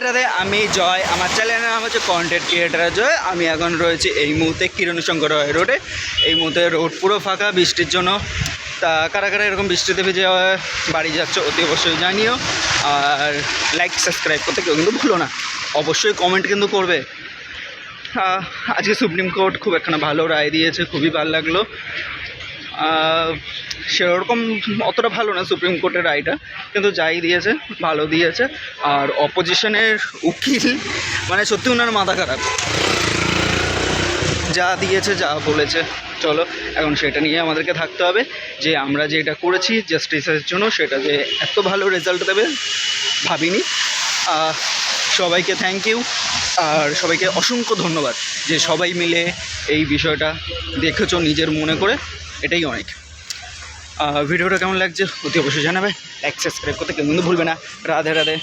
রাধে, আমি জয়। আমার চ্যানেলের নাম হচ্ছে কন্টেন্ট ক্রিয়েটার জয়। আমি এখন রয়েছি এই মুহূর্তে কিরণশঙ্কর রোডে। এই মুহূর্তে রোড পুরো ফাঁকা বৃষ্টির জন্য। তা কারা কারা এরকম বৃষ্টিতে ভিজে বাড়ি যাচ্ছে অতি অবশ্যই জানিও। আর লাইক সাবস্ক্রাইব করতে কেউ কিন্তু ভুলো না, অবশ্যই কমেন্ট কিন্তু করবে। আজকে সুপ্রিম কোর্ট খুব একখানা ভালো রায় দিয়েছে, খুবই ভালো লাগলো। সেরকম অতটা ভালো না সুপ্রিম কোর্টের রায়টা, কিন্তু যাই দিয়েছে ভালো দিয়েছে। আর অপোজিশনের উকিল মানে সত্যি ওনার মাথা খারাপ, যা দিয়েছে যা বলেছে। চলো এখন সেটা নিয়ে আমাদেরকে থাকতে হবে, যে আমরা যেটা করেছি জাস্টিসের জন্য সেটা যে এত ভালো রেজাল্ট দেবে ভাবিনি। সবাইকে থ্যাংক ইউ, আর সবাইকে অসংখ্য ধন্যবাদ যে সবাই মিলে এই বিষয়টা দেখেছো নিজের মনে করে, এটাই অনেক। ভিডিওটা কেমন লাগছে অতি অবশ্যই জানাবে, লাইক সাবস্ক্রাইব করতে কেউ কিন্তু ভুলবে না। রাধে রাধে।